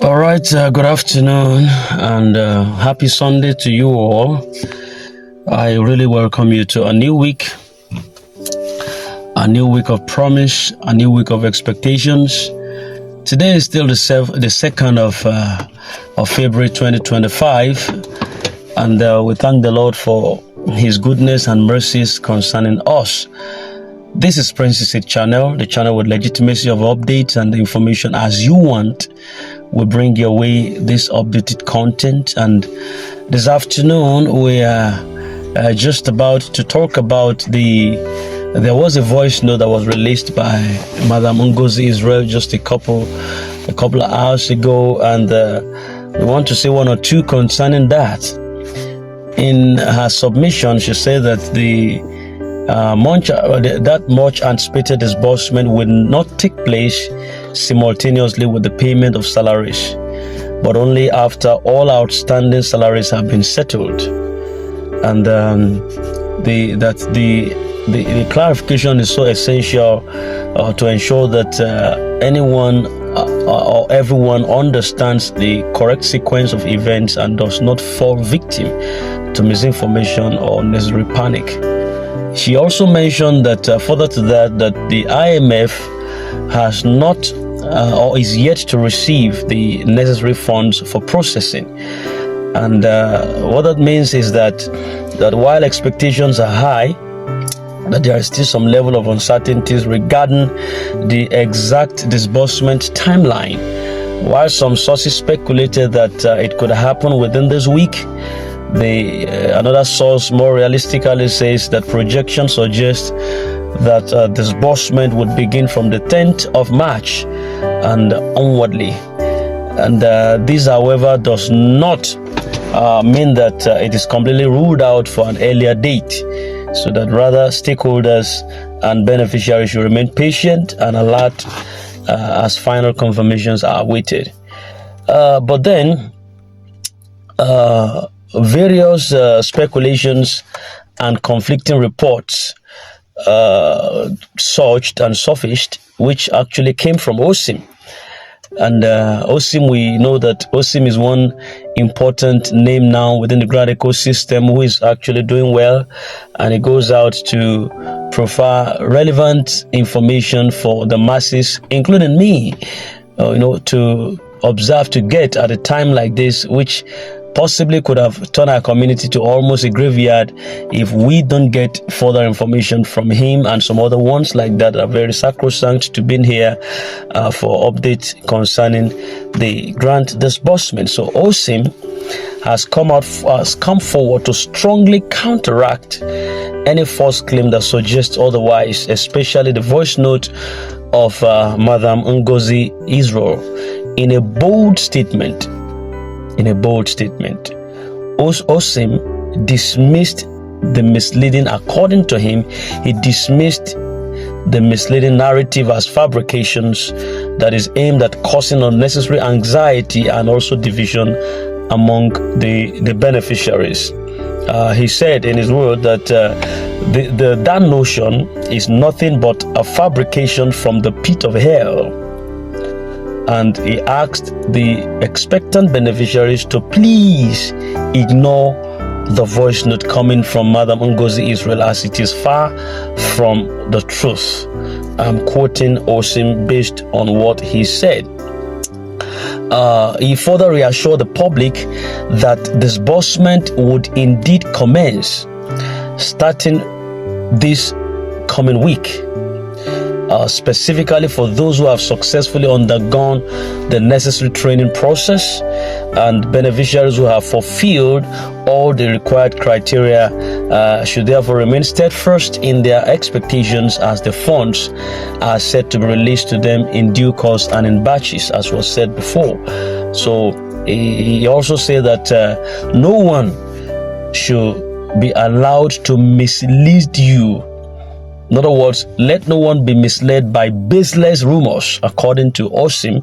All right, good afternoon and happy Sunday to you all. I really welcome you to a new week of promise, a new week of expectations. Today is still the 2nd of February 2025, and we thank the Lord for His goodness and mercies concerning us. This is Prince's channel, the channel with legitimacy of updates and information as you want. We bring your way this updated content, and this afternoon we are just about to talk about there was a voice note that was released by Madam Ngozi Israel just a couple of hours ago, and we want to say one or two concerning that. In her submission, she said that that much anticipated disbursement will not take place simultaneously with the payment of salaries, but only after all outstanding salaries have been settled. And the clarification is so essential to ensure that anyone or everyone understands the correct sequence of events and does not fall victim to misinformation or unnecessary panic. She also mentioned that further to that the IMF has not or is yet to receive the necessary funds for processing. And what that means is that while expectations are high, that there is still some level of uncertainties regarding the exact disbursement timeline. While some sources speculated that it could happen within this week, another source more realistically says that projections suggest that disbursement would begin from the 10th of March and onwardly. And this, however, does not mean that it is completely ruled out for an earlier date, so that rather stakeholders and beneficiaries should remain patient and alert as final confirmations are awaited. But then, various speculations and conflicting reports surged and surfaced, which actually came from OSIM. And OSIM, we know that OSIM is one important name now within the grad ecosystem who is actually doing well, and it goes out to provide relevant information for the masses, including me, to observe, to get at a time like this, which possibly could have turned our community to almost a graveyard if we don't get further information from him and some other ones like that are very sacrosanct to being here for updates concerning the grant disbursement. So OSIM has come forward to strongly counteract any false claim that suggests otherwise, especially the voice note of Madam Ngozi Israel. In a bold statement, OSIM dismissed the misleading, according to him, he dismissed the misleading narrative as fabrications that is aimed at causing unnecessary anxiety and also division among the beneficiaries. He said in his word that that notion is nothing but a fabrication from the pit of hell. And he asked the expectant beneficiaries to please ignore the voice note coming from Madam Ngozi Israel, as it is far from the truth. I'm quoting OSIM based on what he said. He further reassured the public that disbursement would indeed commence starting this coming week. Specifically for those who have successfully undergone the necessary training process, and beneficiaries who have fulfilled all the required criteria should therefore remain steadfast in their expectations, as the funds are set to be released to them in due course and in batches, as was said before. So he also said that no one should be allowed to mislead you. In other words, let no one be misled by baseless rumors, according to OSIM,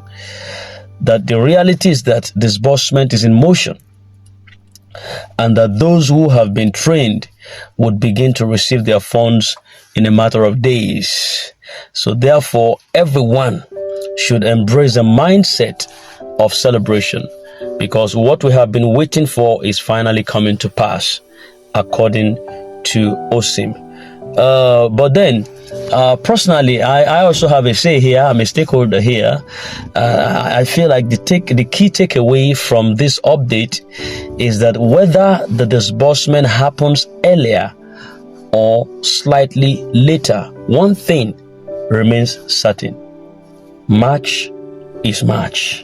that the reality is that disbursement is in motion, and that those who have been trained would begin to receive their funds in a matter of days. So therefore, everyone should embrace a mindset of celebration, because what we have been waiting for is finally coming to pass, according to OSIM. But then, personally, I also have a say here. I'm a stakeholder here. I feel like the key takeaway from this update is that whether the disbursement happens earlier or slightly later, one thing remains certain: March is March.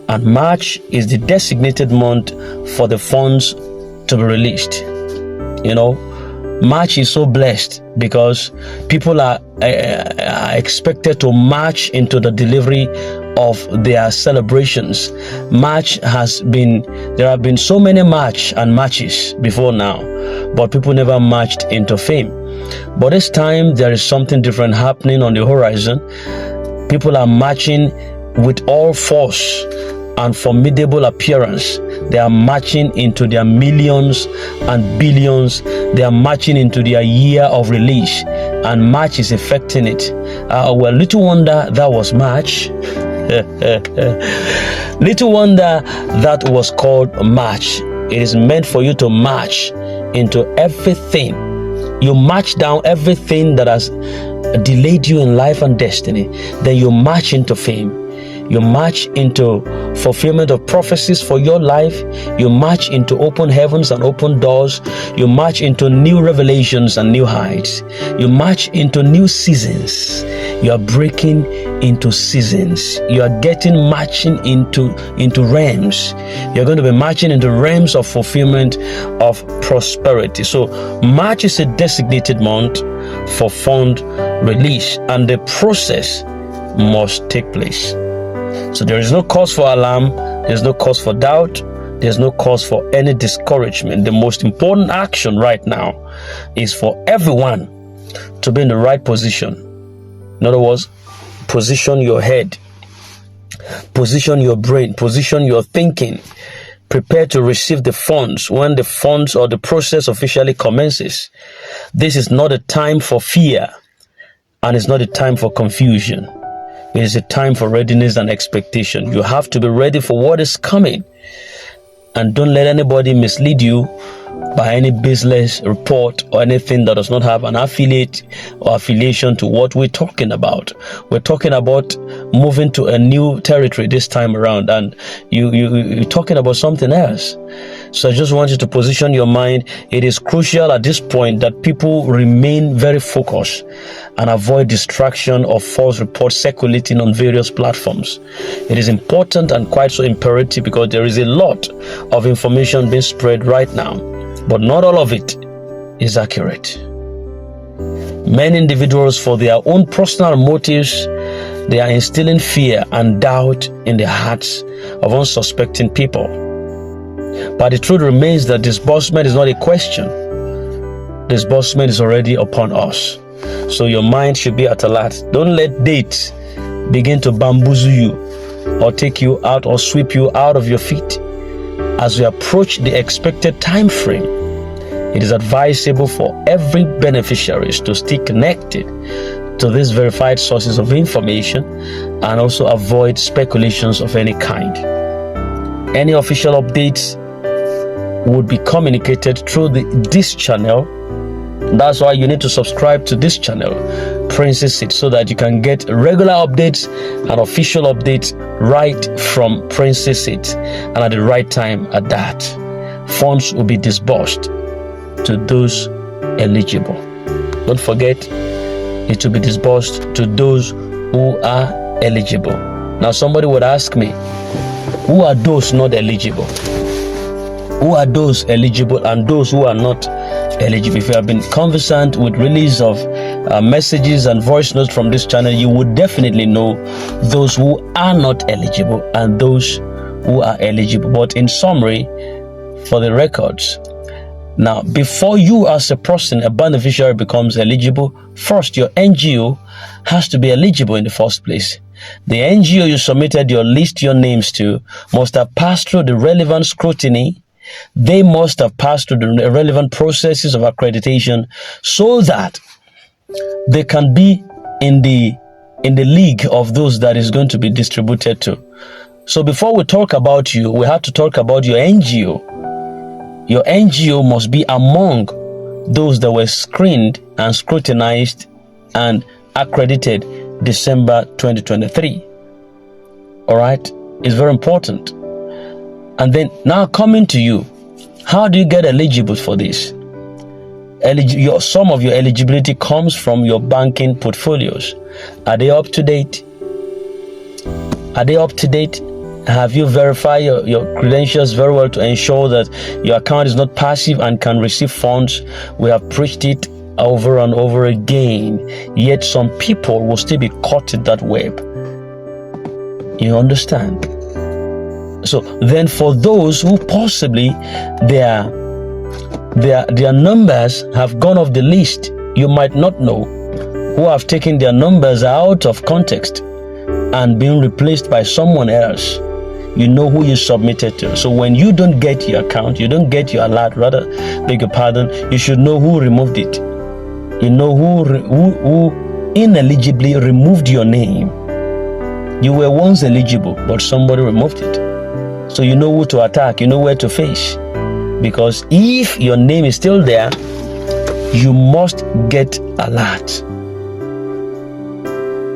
And March is the designated month for the funds to be released. You know, March is so blessed because people are expected to march into the delivery of their celebrations. There have been so many marches before now, but people never marched into fame. But this time there is something different happening on the horizon. People are marching with all force and formidable appearance. They are marching into their millions and billions. They are marching into their year of release, and March is affecting it. Well, little wonder that was March. Little wonder that was called March. It is meant for you to march into everything. You march down everything that has delayed you in life and destiny. Then you march into fame. You march into fulfillment of prophecies for your life. You march into open heavens and open doors. You march into new revelations and new heights. You march into new seasons. You are breaking into seasons. You are marching into realms. You're going to be marching into realms of fulfillment of prosperity. So March is a designated month for fund release, and the process must take place. So there is no cause for alarm, there's no cause for doubt, there's no cause for any discouragement. The most important action right now is for everyone to be in the right position. In other words, position your head, position your brain, position your thinking. Prepare to receive the funds when the funds or the process officially commences. This is not a time for fear, and it's not a time for confusion. It is a time for readiness and expectation. You have to be ready for what is coming. And don't let anybody mislead you by any business report or anything that does not have an affiliate or affiliation to what we're talking about. We're talking about moving to a new territory this time around, and you're talking about something else. So I just want you to position your mind. It is crucial at this point that people remain very focused and avoid distraction of false reports circulating on various platforms. It is important and quite so imperative because there is a lot of information being spread right now, but not all of it is accurate. Many individuals, for their own personal motives, they are instilling fear and doubt in the hearts of unsuspecting people. But the truth remains that disbursement is not a question. Disbursement is already upon us. So your mind should be at alert. Don't let dates begin to bamboozle you or take you out or sweep you out of your feet. As we approach the expected time frame, it is advisable for every beneficiary to stay connected to these verified sources of information and also avoid speculations of any kind. Any official updates would be communicated through this channel. That's why you need to subscribe to this channel, Princess Seed, so that you can get regular updates and official updates right from Princess Seed, and at the right time at that. Funds will be disbursed to those eligible. Don't forget, it will be disbursed to those who are eligible. Now somebody would ask me, who are those not eligible? Who are those eligible and those who are not eligible? If you have been conversant with release of messages and voice notes from this channel, you would definitely know those who are not eligible and those who are eligible. But in summary, for the records, now before you as a person, a beneficiary, becomes eligible, first your NGO has to be eligible in the first place. The NGO you submitted your names to must have passed through the relevant scrutiny. They must have passed through the relevant processes of accreditation so that they can be in the league of those that is going to be distributed to. So before we talk about you, we have to talk about your NGO. Your NGO must be among those that were screened and scrutinized and accredited December 2023. All right, it's very important. And then now coming to you, how do you get eligible for this? Some of your eligibility comes from your banking portfolios. Are they up to date? Are they up to date? Have you verified your credentials very well to ensure that your account is not passive and can receive funds? We have preached it over and over again, yet some people will still be caught in that web. You understand? So then for those who possibly their numbers have gone off the list, you might not know, who have taken their numbers out of context and been replaced by someone else. You know who you submitted to. So when you don't get your account, you don't get your alert, rather, beg your pardon, you should know who removed it. You know who ineligibly removed your name. You were once eligible, but somebody removed it. So you know who to attack, you know where to face. Because if your name is still there, you must get alert.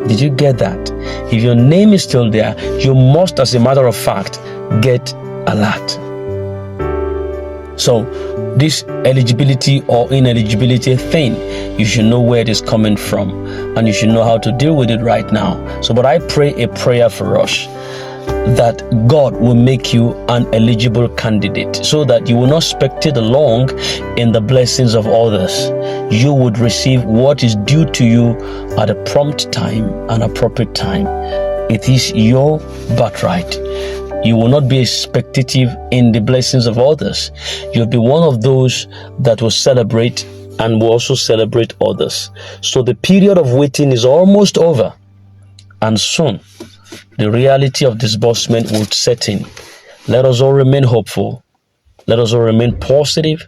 Did you get that? If your name is still there, you must, as a matter of fact, get alert. So this eligibility or ineligibility thing, you should know where it is coming from, and you should know how to deal with it right now. So, but I pray a prayer for us that God will make you an eligible candidate, so that you will not spectate along in the blessings of others. You would receive what is due to you at a prompt time and appropriate time. It is your birthright. You will not be spectative in the blessings of others. You'll be one of those that will celebrate and will also celebrate others. So the period of waiting is almost over, and soon the reality of disbursement will set in. Let us all remain hopeful. Let us all remain positive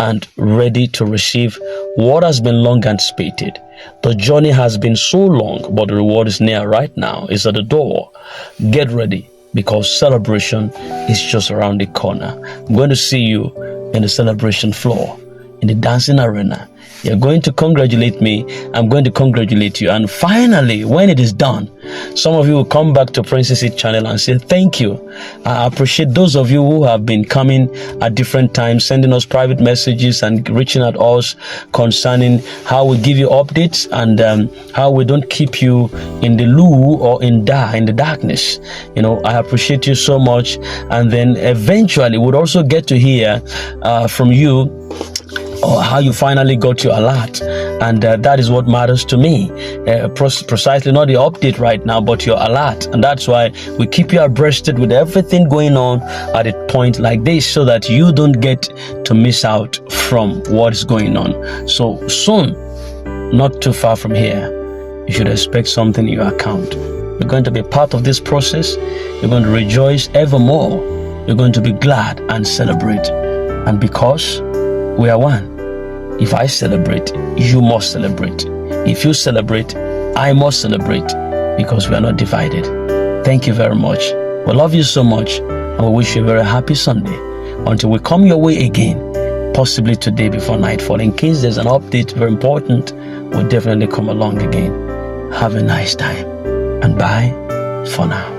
and ready to receive what has been long anticipated. The journey has been so long, but the reward is near right now. It's at the door. Get ready, because celebration is just around the corner. I'm going to see you in the celebration floor, in the dancing arena. You're going to congratulate me. I'm going to congratulate you. And finally, when it is done, some of you will come back to Princess It channel and say thank you. I appreciate those of you who have been coming at different times, sending us private messages and reaching out us concerning how we give you updates and how we don't keep you in the loo or in the darkness. You know, I appreciate you so much. And then eventually we'll also get to hear from you or how you finally got your alert, and that is what matters to me. Precisely not the update right now, but your alert, and that's why we keep you abreasted with everything going on at a point like this, so that you don't get to miss out from what is going on. So soon, not too far from here, you should expect something in your account. You're going to be part of this process. You're going to rejoice evermore. You're going to be glad and celebrate, and because we are one. If I celebrate, you must celebrate. If you celebrate, I must celebrate, because we are not divided. Thank you very much. We love you so much, and we wish you a very happy Sunday. Until we come your way again, possibly today before nightfall. In case there's an update very important, we'll definitely come along again. Have a nice time, and bye for now.